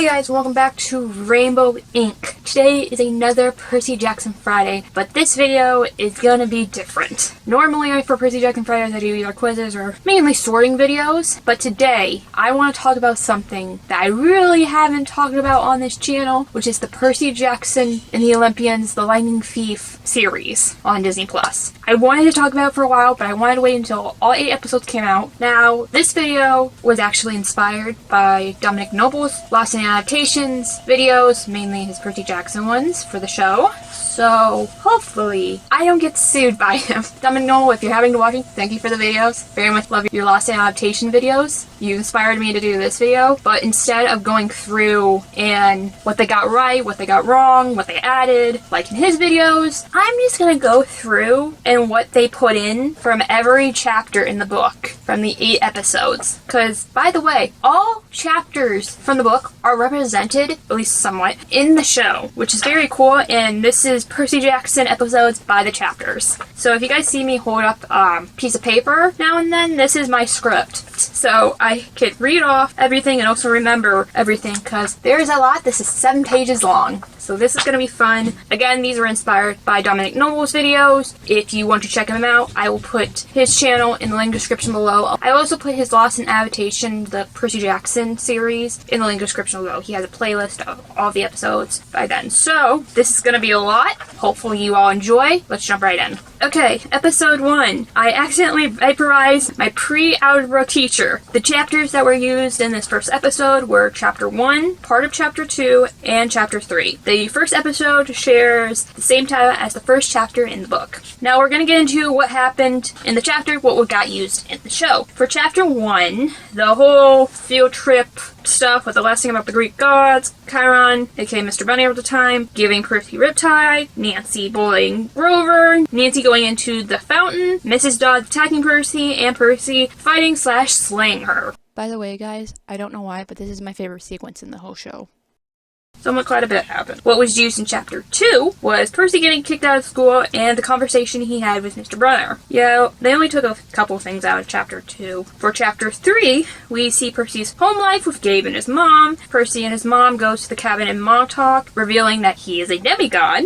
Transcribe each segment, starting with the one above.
Hey guys, welcome back to Rainbow Ink. Today is another Percy Jackson Friday, but this video is gonna be different. Normally for Percy Jackson Fridays I do either quizzes or mainly sorting videos, but today I want to talk about something that I really haven't talked about on this channel, which is the Percy Jackson and the Olympians, the Lightning Thief series on Disney+. I wanted to talk about it for a while, but I wanted to wait until all 8 episodes came out. Now, this video was actually inspired by Dominic Noble's Lost in Adaptations videos, mainly his Percy Jackson ones for the show. So, hopefully, I don't get sued by him. Dominic Noble, if you're having to watch it, thank you for the videos. Very much love your Lost in Adaptation videos. You inspired me to do this video, but instead of going through and what they got right, what they got wrong, what they added, like in his videos, I'm just gonna go through and what they put in from every chapter in the book, from the 8 episodes. Because, by the way, all chapters from the book are represented, at least somewhat, in the show, which is very cool, and this is Percy Jackson episodes by the chapters. So if you guys see me hold up a piece of paper now and then, this is my script. So I could read off everything and also remember everything, because there's a lot. This is 7 pages long. So this is going to be fun. Again, these were inspired by Dominic Noble's videos. If you want to check him out, I will put his channel in the link description below. I also put his Lost in Adaptation, the Percy Jackson series, in the link description below. He has a playlist of all the episodes by then. So this is going to be a lot. Hopefully you all enjoy. Let's jump right in. Okay, episode 1. I accidentally vaporized my pre-algebra teacher. The chapters that were used in this first episode were chapter 1, part of chapter 2, and chapter 3. The first episode shares the same title as the first chapter in the book. Now we're going to get into what happened in the chapter, what got used in the show. For chapter 1, the whole field trip stuff with the last thing about the Greek gods, Chiron, aka Mr. Bunny at the time, giving Percy Riptide, Nancy bullying Grover, Nancy going into the fountain, Mrs. Dodds attacking Percy, and Percy fighting / slaying her. By the way, guys, I don't know why, but this is my favorite sequence in the whole show. Somewhat quite a bit happened. What was used in chapter 2 was Percy getting kicked out of school and the conversation he had with Mr. Brunner. Yeah, they only took a couple things out of chapter 2. For chapter 3, we see Percy's home life with Gabe and his mom. Percy and his mom go to the cabin in Montauk, revealing that he is a demigod.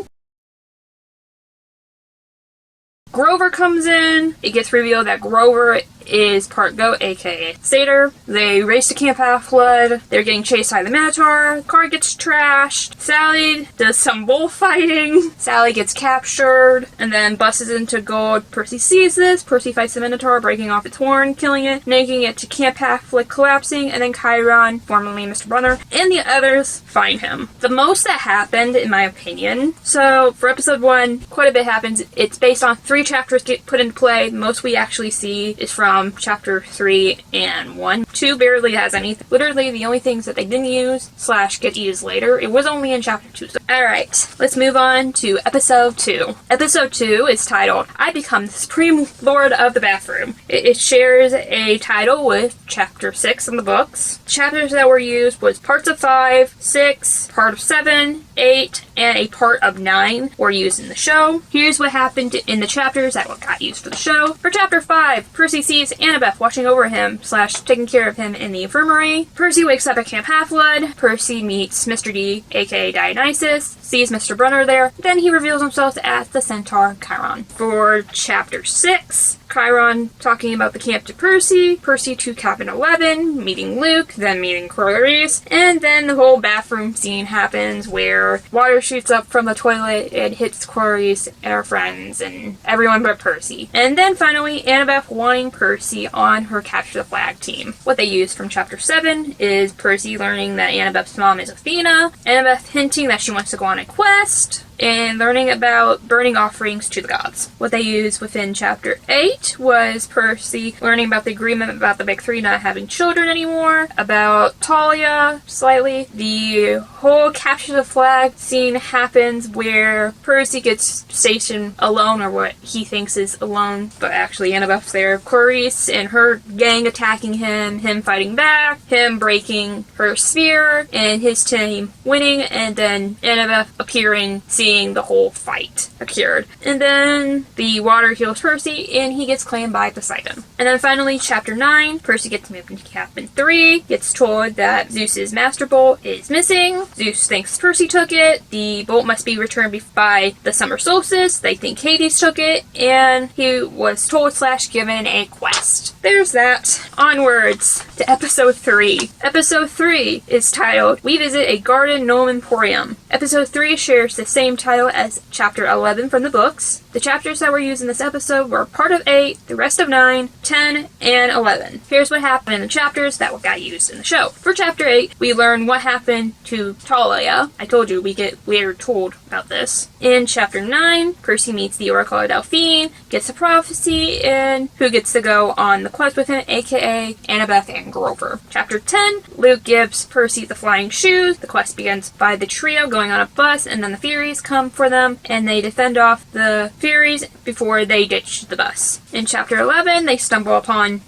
Grover comes in. It gets revealed that Grover is part goat, aka satyr. They race to Camp Half-Blood. They're getting chased by the Minotaur. Car gets trashed. Sally does some bullfighting. Sally gets captured and then busts into gold. Percy sees this. Percy fights the Minotaur, breaking off its horn, killing it, making it to Camp Half-Blood, collapsing, and then Chiron, formerly Mr. Brunner, and the others find him. The most that happened, in my opinion, so for episode 1, quite a bit happens. It's based on 3 chapters get put into play. Most we actually see is from chapter 3 and 1. 2 barely has anything. Literally the only things that they didn't use / get used later, it was only in chapter 2. So, alright, let's move on to episode 2. Episode 2 is titled, I Become the Supreme Lord of the Bathroom. It shares a title with chapter 6 in the books. Chapters that were used was parts of 5, 6, part of 7, 8, and a part of 9 were used in the show. Here's what happened in the chapters that got used for the show. For chapter 5, Percy sees Annabeth watching over him / taking care of him in the infirmary. Percy wakes up at Camp Half-Blood. Percy meets Mr. D, aka Dionysus, sees Mr. Brunner there, then he reveals himself as the centaur Chiron. For chapter 6, Chiron talking about the camp to Percy, Percy to Cabin 11, meeting Luke, then meeting Clarice, and then the whole bathroom scene happens where water shoots up from the toilet and hits Clarice and her friends and everyone but Percy. And then finally, Annabeth wanting Percy on her Capture the Flag team. What they used from chapter 7 is Percy learning that Annabeth's mom is Athena, Annabeth hinting that she wants to go on a quest, and learning about burning offerings to the gods. What they used within chapter 8 was Percy learning about the agreement about the Big Three not having children anymore, about Talia slightly. The whole capture the flag scene happens where Percy gets stationed alone, or what he thinks is alone, but actually Annabeth's there. Clarice and her gang attacking him fighting back, him breaking her spear, and his team winning, and then Annabeth appearing, seeing the whole fight occurred. And then the water heals Percy, and he gets claimed by Poseidon. And then finally, chapter 9, Percy gets moved into cabin 3, gets told that Zeus's master bolt is missing. Zeus thinks Percy took it. The bolt must be returned by the summer solstice. They think Hades took it, and he was told / given a quest. There's that. Onwards to episode 3. Episode 3 is titled, We Visit a Garden Gnome Emporium. Episode 3 shares the same title as chapter 11 from the books. The chapters that were used in this episode were part of 8, the rest of 9, 10, and 11. Here's what happened in the chapters that got used in the show. For chapter 8, we learn what happened to Talia. I told you we're told about this. In chapter 9, Percy meets the Oracle of Delphine, gets a prophecy, and who gets to go on the quest with him, aka Annabeth and Grover. Chapter 10, Luke gives Percy the flying shoes. The quest begins by the trio going on a bus, and then the Furies come for them, and they defend off the Furies before they ditch the bus. In chapter 11, they come upon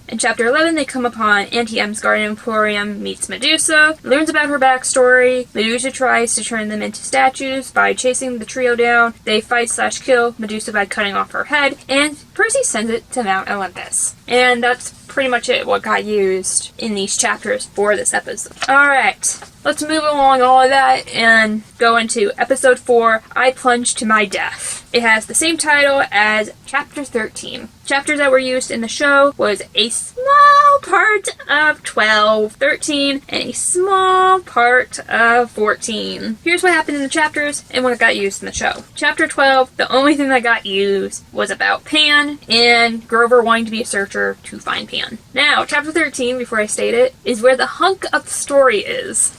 Auntie M's Garden Emporium meets Medusa, learns about her backstory. Medusa tries to turn them into statues by chasing the trio down. They fight / kill Medusa by cutting off her head, and Percy sends it to Mount Olympus. And that's pretty much it, what got used in these chapters for this episode. Alright, let's move along all of that and go into episode 4, I Plunge to My Death. It has the same title as chapter 13. Chapters that were used in the show was a small part of 12, 13, and a small part of 14. Here's what happened in the chapters and what got used in the show. Chapter 12, the only thing that got used was about Pan and Grover wanting to be a searcher to find Pan. Now, chapter 13, before I state it, is where the hunk of the story is.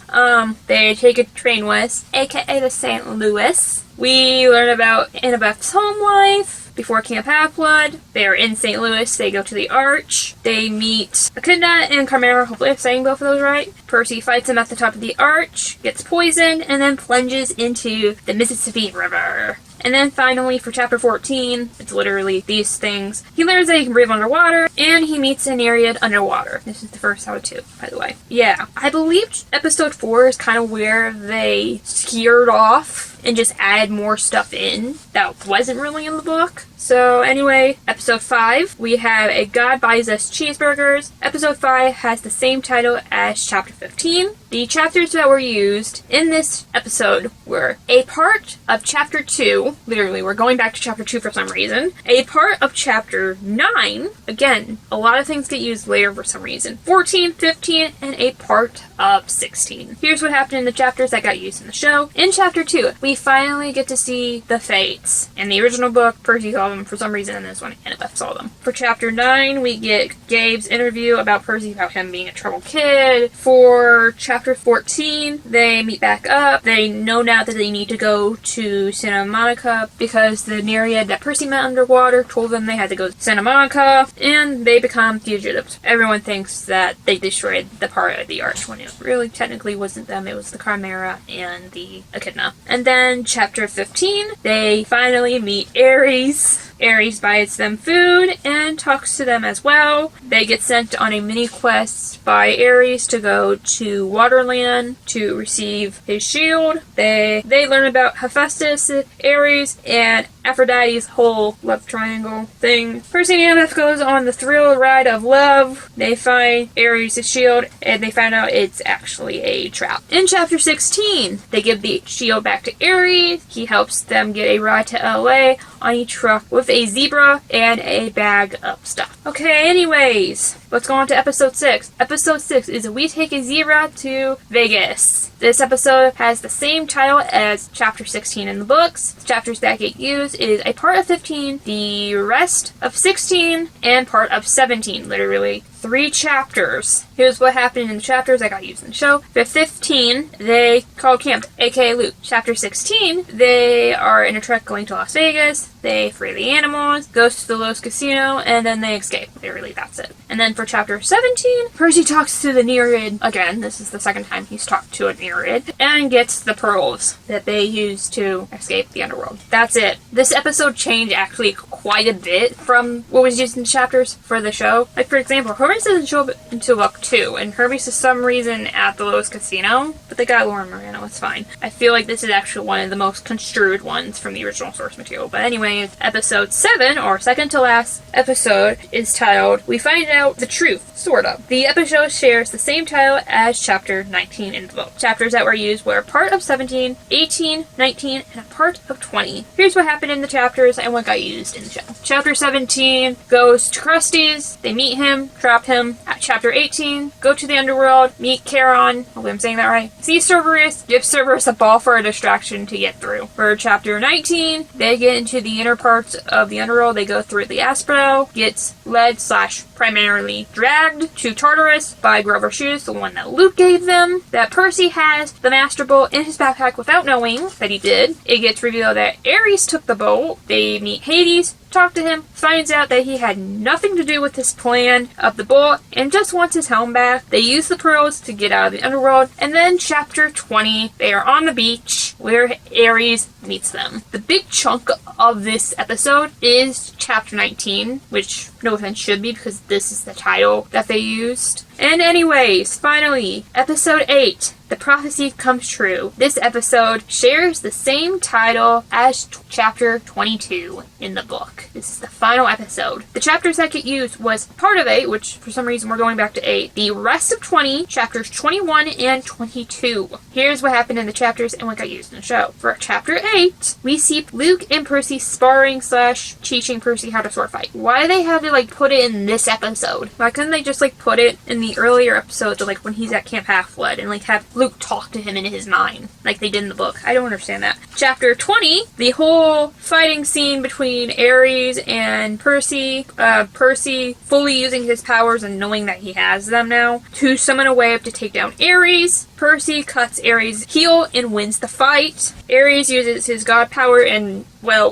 They take a train west, aka the St. Louis. We learn about Annabeth's home life before Camp Half-Blood. They are in St. Louis. They go to the Arch. They meet Echidna and Chimera. Hopefully I'm saying both of those right. Percy fights him at the top of the Arch, gets poisoned, and then plunges into the Mississippi River. And then finally, for chapter 14, it's literally these things. He learns that he can breathe underwater, and he meets a Nereid underwater. This is the first out of 2, by the way. Yeah, I believe episode 4 is kind of where they skeered off and just add more stuff in that wasn't really in the book. So anyway, episode 5, we have A God Buys Us Cheeseburgers. Episode 5 has the same title as chapter 15. The chapters that were used in this episode were a part of chapter 2, literally we're going back to chapter 2 for some reason, a part of chapter 9, again, a lot of things get used later for some reason, 14, 15, and a part of 16. Here's what happened in the chapters that got used in the show. In chapter 2, we finally get to see the Fates. In the original book, Percy saw them for some reason, and this one, Annabeth saw them. For chapter 9, we get Gabe's interview about Percy, about him being a troubled kid. For chapter 14, they meet back up. They know now that they need to go to Santa Monica because the Nereid that Percy met underwater told them they had to go to Santa Monica, and they become fugitives. Everyone thinks that they destroyed the part of the Arch when it really technically wasn't them. It was the Chimera and the Echidna. And then chapter 15, they finally meet Ares. Ares buys them food and talks to them as well. They get sent on a mini quest by Ares to go to Waterland to receive his shield. They learn about Hephaestus, Ares, and Aphrodite's whole love triangle thing. Percy and Annabeth goes on the thrill ride of love. They find Ares' shield, and they find out it's actually a trap. In chapter 16, they give the shield back to Ares. He helps them get a ride to LA on a truck with a zebra and a bag of stuff. Okay, anyways, let's go on to episode 6. Episode 6 is We Take a Zebra to Vegas. This episode has the same title as chapter 16 in the books. The chapters that get used is a part of 15, the rest of 16, and part of 17, literally 3 chapters. Here's what happened in the chapters that got used in the show. For 15, they call camp, aka Luke. Chapter 16, they are in a truck going to Las Vegas. They free the animals, goes to the Los Casino, and then they escape. Literally, that's it. And then for chapter 17, Percy talks to the Nereid again. This is the second time he's talked to a Nereid, and gets the pearls that they use to escape the underworld. That's it. This episode changed actually quite a bit from what was used in chapters for the show. Like, for example, Hermes doesn't show up until book 2, and Hermes is some reason at the Lotus Casino, but they got Lauren Moreno, it's fine. I feel like this is actually one of the most construed ones from the original source material. But anyway, episode 7, or second to last episode, is titled We Find Out the Truth, sort of. The episode shares the same title as chapter 19 in the book. Chapters that were used were part of 17, 18, 19, and a part of 20. Here's what happened in the chapters and what got used in the show. Chapter 17 goes to Krusty's, they meet him, trap him. At chapter 18, go to the underworld, meet Charon, hopefully I'm saying that right, see Cerberus, give Cerberus a ball for a distraction to get through. For chapter 19, they get into the inner parts of the underworld, they go through the Asphodel, gets led / primarily dragged to Tartarus by Grover's shoes, the one that Luke gave them, that Percy has the Master Bolt in his backpack without knowing that he did. It gets revealed that Ares took the bolt, they meet Hades, talk to him, finds out that he had nothing to do with this plan of the bolt, and just wants his helm back. They use the pearls to get out of the underworld, and then chapter 20, they are on the beach where Ares meets them. The big chunk of this episode is chapter 19, which no offense should be because this is the title that they used. And anyways, finally, episode 8, The Prophecy Comes True. This episode shares the same title as chapter 22 in the book. This is the final episode. The chapters that get used was part of 8, which for some reason we're going back to 8. The rest of 20, chapters 21 and 22. Here's what happened in the chapters and what got used in the show. For chapter 8, we see Luke and Percy sparring / teaching Percy how to sword fight. Why they had to put it in this episode? Why couldn't they just put it in the earlier episodes of when he's at Camp Half-Blood and have Luke talk to him in his mind like they did in the book? I don't understand that. Chapter 20, the whole fighting scene between Ares and Percy. Percy fully using his powers and knowing that he has them now to summon a wave to take down Ares. Percy cuts Ares' heel and wins the fight. Ares uses his god power and,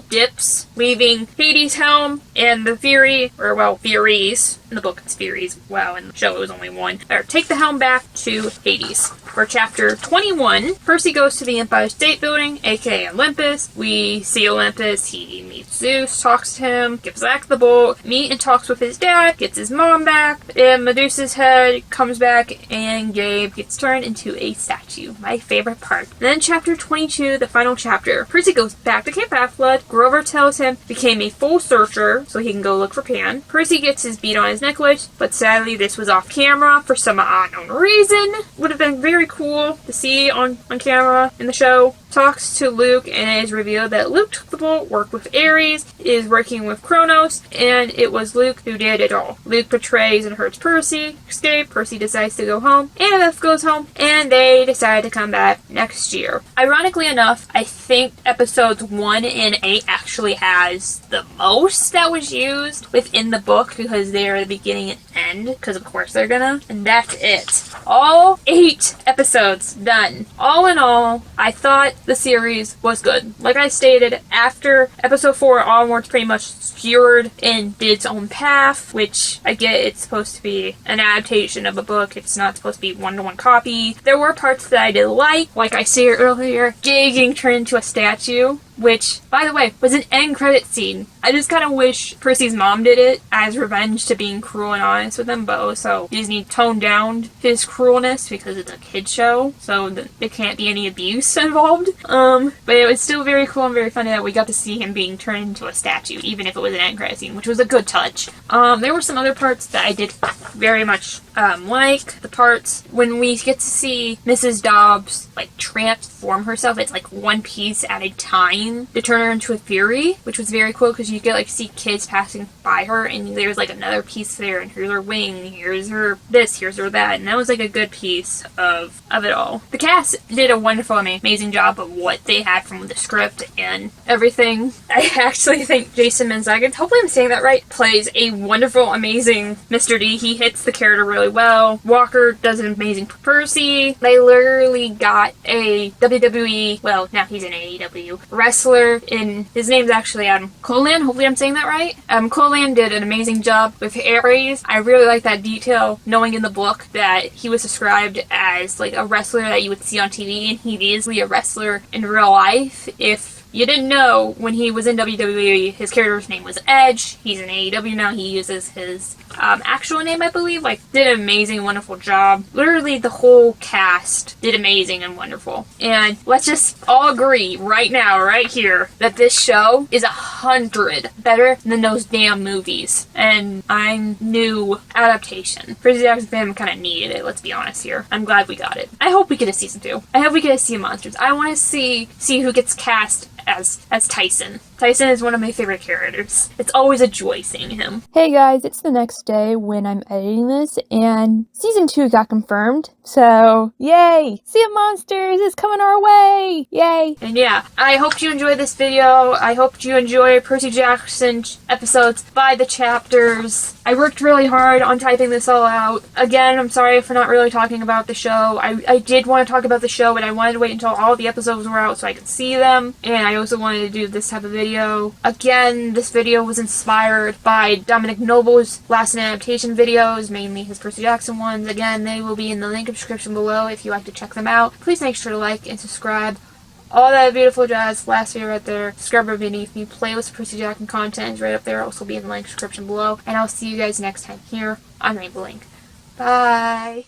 dips, leaving Hades' helm and the Furies. In the book it's Furies. Wow, in the show it was only one. Take the helm back to Hades. For chapter 21, Percy goes to the Empire State Building, aka Olympus. We see Olympus, he meets Zeus, talks to him, gives back the bolt, meets and talks with his dad, gets his mom back, and Medusa's head comes back, and Gabe gets turned into a statue. My favorite part. And then chapter 22, the final chapter. Percy goes back to Camp Half-Blood. Grover tells him became a full searcher so he can go look for Pan. Percy gets his bead on his necklace, but sadly this was off camera for some unknown reason. Would have been very cool to see on camera in the show. Talks to Luke and it is revealed that Luke took the bolt, worked with Ares, is working with Kronos, and it was Luke who did it all. Luke betrays and hurts Percy, escape, Percy decides to go home, Annabeth goes home, and they decide to come back next year. Ironically enough, I think episodes 1 and 8 actually has the most that was used within the book because they are the beginning and end, because of course they're gonna, and that's it. All 8 episodes done. All in all, I thought the series was good. Like I stated, after episode 4 onwards pretty much skewered and did its own path, which I get it's supposed to be an adaptation of a book. It's not supposed to be one-to-one copy. There were parts that I did like I said earlier, Jay getting turned into a statue, which, by the way, was an end credit scene. I just kind of wish Percy's mom did it as revenge to being cruel and honest with them both, so Disney toned down his cruelness because it's a kid's show, so there can't be any abuse involved. But it was still very cool and very funny that we got to see him being turned into a statue, even if it was an end credit scene, which was a good touch. There were some other parts that I did very much like. The parts when we get to see Mrs. Dobbs transform herself. It's one piece at a time to turn her into a Fury, which was very cool because you get see kids passing by her and there's another piece there, and here's her wing, here's her this, here's her that, and that was a good piece of it all. The cast did a wonderful, amazing job of what they had from the script and everything. I actually think Jason Manzarek, hopefully I'm saying that right, plays a wonderful, amazing Mr. D. He hits the character really well. Walker does an amazing Percy. They literally got a WWE, well, now he's in AEW, wrestler in, his name's actually Adam Colan, hopefully I'm saying that right. Colan did an amazing job with Ares. I really like that detail, knowing in the book that he was described as like a wrestler that you would see on TV, and he is a wrestler in real life. If you didn't know, when he was in WWE, his character's name was Edge. He's in AEW now. He uses his actual name, I believe. Like, did an amazing, wonderful job. Literally, the whole cast did amazing and wonderful. And let's just all agree right now, right here, that this show is 100 better than those damn movies. And I'm new adaptation. Percy Jackson fam kind of needed it, let's be honest here. I'm glad we got it. I hope we get a season 2. I hope we get a Sea of Monsters. I want to see who gets cast as Tyson. Tyson is one of my favorite characters. It's always a joy seeing him. Hey guys, it's the next day when I'm editing this, and season 2 got confirmed. So, yay! Sea of Monsters is coming our way! Yay! And yeah, I hope you enjoyed this video. I hope you enjoy Percy Jackson episodes by the chapters. I worked really hard on typing this all out. Again, I'm sorry for not really talking about the show. I did want to talk about the show, but I wanted to wait until all the episodes were out so I could see them. And I also wanted to do this type of video. Again, this video was inspired by Dominic Noble's last adaptation videos, mainly his Percy Jackson ones. Again, they will be in the link description below if you'd like to check them out. Please make sure to like and subscribe. All that beautiful jazz, last video right there, subscribe beneath me, playlist Percy Jackson content is right up there, also be in the link description below, and I'll see you guys next time here on Rainbow Link. Bye!